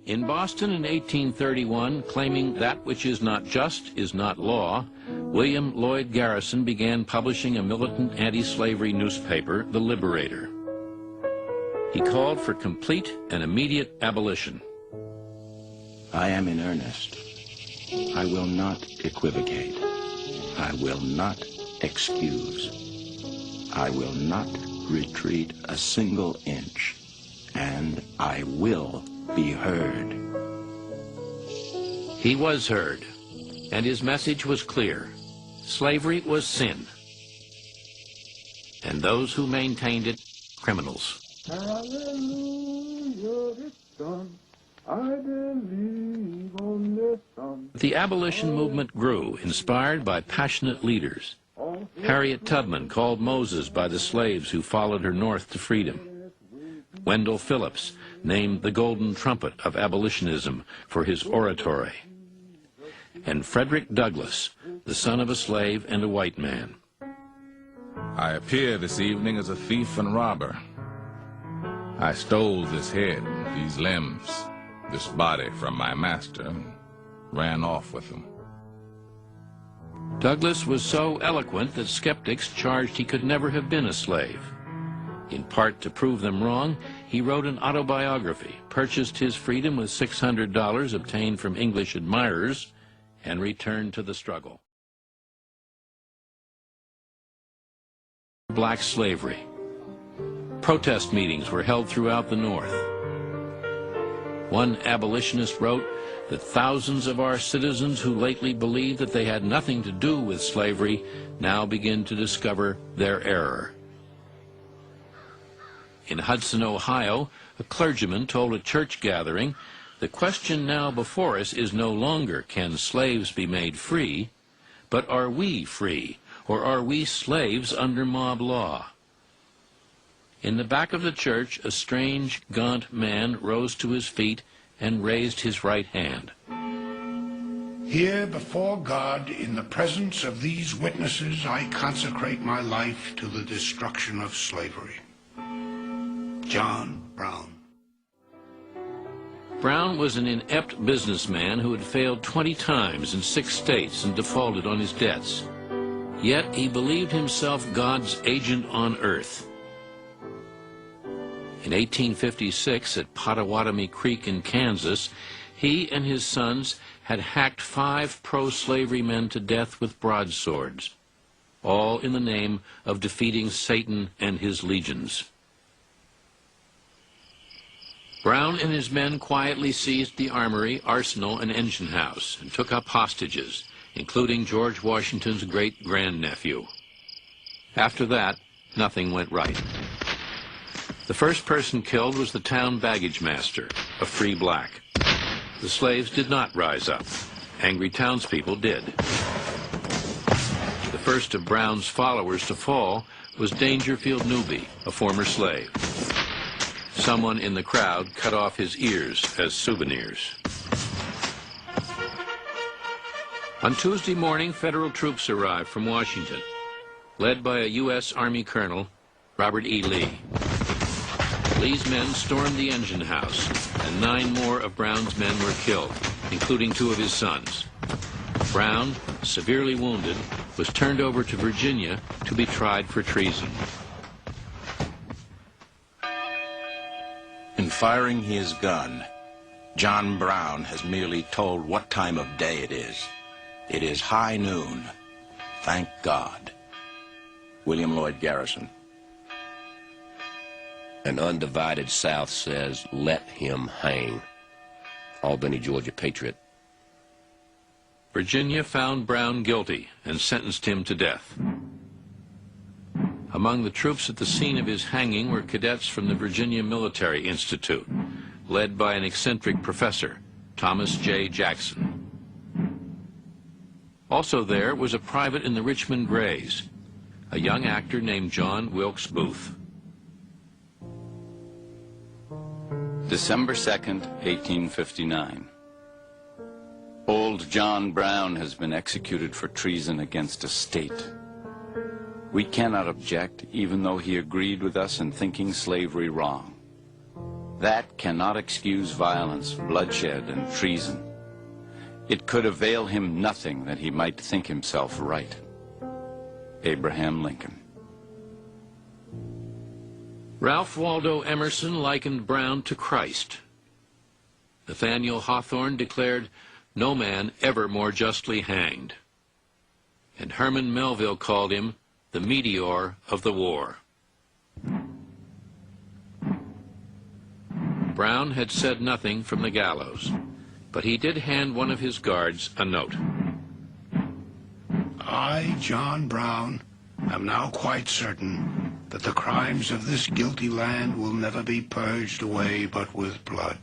In Boston in 1831, claiming that which is not just is not law, William Lloyd Garrison began publishing a militant anti-slavery newspaper, The Liberator. He called for complete and immediate abolition. I am in earnest. I will not equivocate. I will not excuse. I will not retreat a single inch, and I will be heard. He was heard, and his message was clear. Slavery was sin, and those who maintained it, criminals. Hallelujah, it's done. I believe on the sun. The abolition movement grew, inspired by passionate leaders. Harriet Tubman called Moses by the slaves who followed her north to freedom. Wendell Phillips named the Golden Trumpet of abolitionism for his oratory. And Frederick Douglass, the son of a slave and a white man. I appear this evening as a thief and robber. I stole this head, these limbs, this body from my master, and ran off with them. Douglass was so eloquent that skeptics charged he could never have been a slave. In part to prove them wrong, he wrote an autobiography, purchased his freedom with $600 obtained from English admirers, and returned to the struggle. Black slavery. Protest meetings were held throughout the North. One abolitionist wrote that thousands of our citizens who lately believed that they had nothing to do with slavery now begin to discover their error. In Hudson, Ohio, a clergyman told a church gathering, "The question now before us is no longer, can slaves be made free, but are we free, or are we slaves under mob law?" In the back of the church, a strange, gaunt man rose to his feet and raised his right hand. Here before God, in the presence of these witnesses, I consecrate my life to the destruction of slavery. John Brown. Brown was an inept businessman who had failed 20 times in 6 states and defaulted on his debts. Yet he believed himself God's agent on earth. In 1856, at Pottawatomie Creek in Kansas, he and his sons had hacked 5 pro-slavery men to death with broadswords, all in the name of defeating Satan and his legions. Brown and his men quietly seized the armory, arsenal, and engine house and took up hostages, including George Washington's great-grandnephew. After that, nothing went right. The first person killed was the town baggage master, a free black. The slaves did not rise up. Angry townspeople did. The first of Brown's followers to fall was Dangerfield Newby, a former slave. Someone in the crowd cut off his ears as souvenirs. On Tuesday morning, federal troops arrived from Washington, led by a U.S. Army Colonel, Robert E. Lee. Lee's men stormed the engine house, and 9 more of Brown's men were killed, including 2 of his sons. Brown, severely wounded, was turned over to Virginia to be tried for treason. In firing his gun, John Brown has merely told what time of day it is. It is high noon. Thank God. William Lloyd Garrison. An undivided South says, let him hang. Albany, Georgia Patriot. Virginia found Brown guilty and sentenced him to death. Among the troops at the scene of his hanging were cadets from the Virginia Military Institute, led by an eccentric professor, Thomas J. Jackson. Also there was a private in the Richmond Greys, a young actor named John Wilkes Booth. December 2nd, 1859. Old John Brown has been executed for treason against a state. We cannot object, even though he agreed with us in thinking slavery wrong. That cannot excuse violence, bloodshed, and treason. It could avail him nothing that he might think himself right. Abraham Lincoln. Ralph Waldo Emerson likened Brown to Christ. Nathaniel Hawthorne declared, "No man ever more justly hanged." And Herman Melville called him the meteor of the war. Brown had said nothing from the gallows, but he did hand one of his guards a note. I, John Brown, am now quite certain that the crimes of this guilty land will never be purged away but with blood.